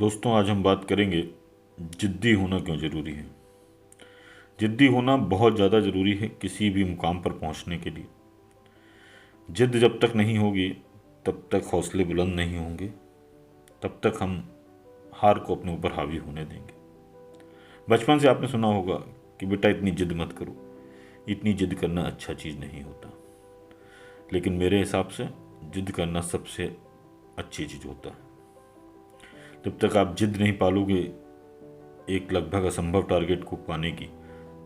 दोस्तों, आज हम बात करेंगे जिद्दी होना क्यों ज़रूरी है। जिद्दी होना बहुत ज़्यादा ज़रूरी है किसी भी मुकाम पर पहुंचने के लिए। जिद जब तक नहीं होगी तब तक हौसले बुलंद नहीं होंगे, तब तक हम हार को अपने ऊपर हावी होने देंगे। बचपन से आपने सुना होगा कि बेटा इतनी जिद मत करो, इतनी जिद करना अच्छा चीज़ नहीं होता। लेकिन मेरे हिसाब से जिद करना सबसे अच्छी चीज़ होता है। जब तक आप जिद नहीं पालोगे एक लगभग असंभव टारगेट को पाने की,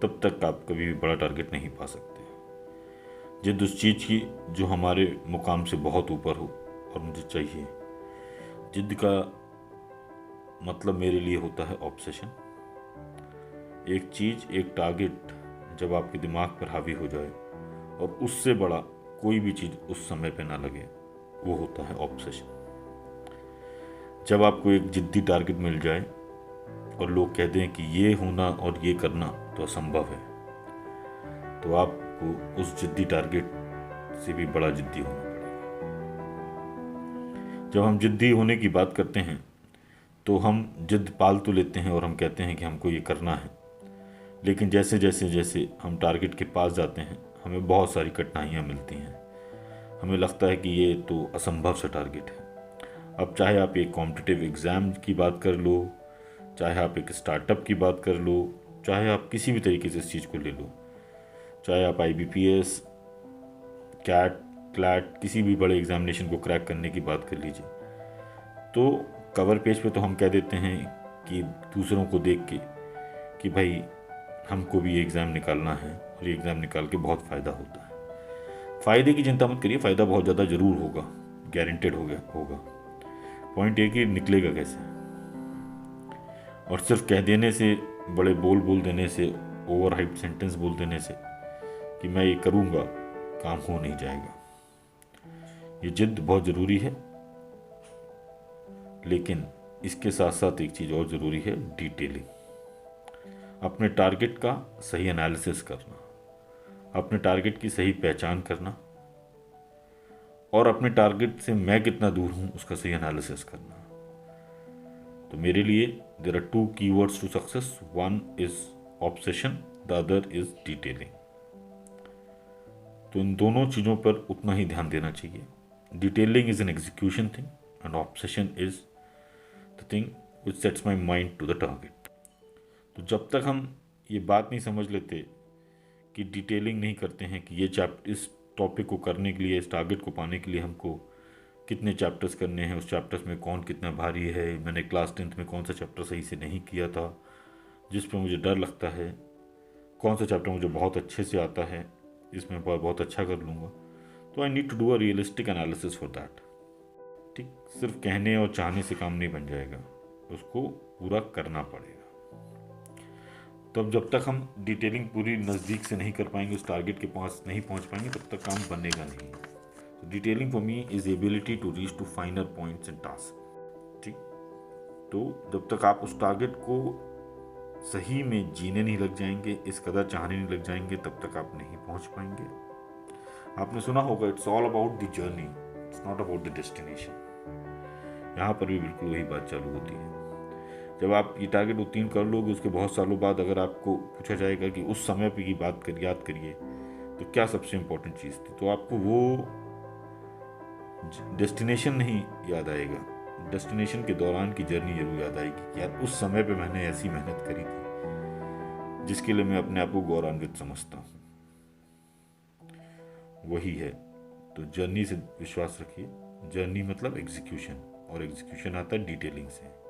तब तक आप कभी भी बड़ा टारगेट नहीं पा सकते। जिद उस चीज़ की जो हमारे मुकाम से बहुत ऊपर हो और मुझे चाहिए। जिद का मतलब मेरे लिए होता है ऑब्सेशन। एक चीज़, एक टारगेट जब आपके दिमाग पर हावी हो जाए और उससे बड़ा कोई भी चीज़ उस समय पे ना लगे, वो होता है ऑब्सेशन। जब आपको एक जिद्दी टारगेट मिल जाए और लोग कहते हैं कि ये होना और ये करना तो असंभव है, तो आपको उस जिद्दी टारगेट से भी बड़ा जिद्दी होना पड़ेगा। जब हम जिद्दी होने की बात करते हैं तो हम जिद पाल तो लेते हैं और हम कहते हैं कि हमको ये करना है, लेकिन जैसे जैसे जैसे हम टारगेट के पास जाते हैं हमें बहुत सारी कठिनाइयाँ मिलती हैं। हमें लगता है कि ये तो असंभव सा टारगेट है। अब चाहे आप एक कॉम्पिटिटिव एग्ज़ाम की बात कर लो, चाहे आप एक स्टार्टअप की बात कर लो, चाहे आप किसी भी तरीके से इस चीज़ को ले लो, चाहे आप IBPS, कैट, क्लैट किसी भी बड़े एग्जामिनेशन को क्रैक करने की बात कर लीजिए, तो कवर पेज पे तो हम कह देते हैं कि दूसरों को देख के कि भाई हमको भी ये एग्ज़ाम निकालना है और ये एग्ज़ाम निकाल के बहुत फ़ायदा होता है। फ़ायदे की चिंता मत करिए, फ़ायदा बहुत ज़्यादा ज़रूर होगा, गारंटेड होगा। पॉइंट ये कि निकलेगा कैसे। और सिर्फ कह देने से, बड़े बोल देने से, ओवर हाइप सेंटेंस बोल देने से कि मैं ये करूँगा, काम हो नहीं जाएगा। ये जिद बहुत ज़रूरी है, लेकिन इसके साथ साथ एक चीज़ और ज़रूरी है, डिटेलिंग। अपने टारगेट का सही एनालिसिस करना, अपने टारगेट की सही पहचान करना और अपने टारगेट से मैं कितना दूर हूँ उसका सही एनालिसिस करना। तो मेरे लिए there are 2 keywords to success, one is obsession, the other is detailing. तो इन दोनों चीज़ों पर उतना ही ध्यान देना चाहिए। Detailing is an execution thing and obsession is the thing which sets my mind to the target. तो जब तक हम ये बात नहीं समझ लेते कि डिटेलिंग नहीं करते हैं कि इस टॉपिक को करने के लिए, इस टारगेट को पाने के लिए हमको कितने चैप्टर्स करने हैं, उस चैप्टर्स में कौन कितना भारी है, मैंने क्लास 10th में कौन सा चैप्टर सही से नहीं किया था जिस पर मुझे डर लगता है, कौन सा चैप्टर मुझे बहुत अच्छे से आता है, इसमें बहुत अच्छा कर लूँगा। तो I need to do a realistic analysis for that. ठीक, सिर्फ कहने और चाहने से काम नहीं बन जाएगा, उसको पूरा करना पड़ेगा। तब जब तक हम डिटेलिंग पूरी नज़दीक से नहीं कर पाएंगे, उस टारगेट के पास नहीं पहुंच पाएंगे, तब तक काम बनेगा नहीं। तो detailing for me is ability to reach to finer points and task. ठीक, तो जब तक आप उस टारगेट को सही में जीने नहीं लग जाएंगे, इस कदर चाहने नहीं लग जाएंगे, तब तक आप नहीं पहुंच पाएंगे। आपने सुना होगा, it's all about the journey, it's not about the destination. यहाँ पर भी बिल्कुल वही बात चालू होती है। जब आप ये टारगेट उत्तीर्ण कर लोगे, उसके बहुत सालों बाद अगर आपको पूछा जाएगा कि उस समय पे की बात कर याद करिए तो क्या सबसे इम्पोर्टेंट चीज़ थी, तो आपको वो डेस्टिनेशन नहीं याद आएगा, डेस्टिनेशन के दौरान की जर्नी जरूर याद आएगी कि यार उस समय पे मैंने ऐसी मेहनत करी थी जिसके लिए मैं अपने आप को गौरवान्वित समझता हूँ। वही है। तो जर्नी से विश्वास रखिए। जर्नी मतलब एग्जीक्यूशन, और एग्जीक्यूशन आता है डिटेलिंग से।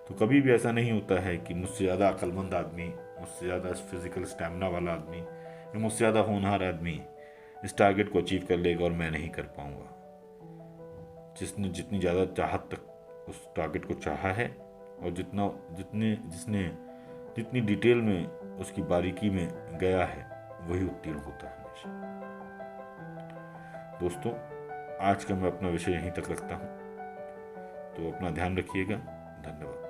तो कभी भी ऐसा नहीं होता है कि मुझसे ज़्यादा अक्लमंद आदमी, मुझसे ज़्यादा फिजिकल स्टैमिना वाला आदमी या मुझसे ज़्यादा होनहार आदमी इस टारगेट को अचीव कर लेगा और मैं नहीं कर पाऊँगा। जिसने जितनी ज़्यादा चाहत तक उस टारगेट को चाहा है और जिसने जितनी डिटेल में, उसकी बारीकी में गया है, वही उत्तीर्ण होता है हमेशा। दोस्तों, आज का मैं अपना विषय यहीं तक रखता हूँ। तो अपना ध्यान रखिएगा। धन्यवाद।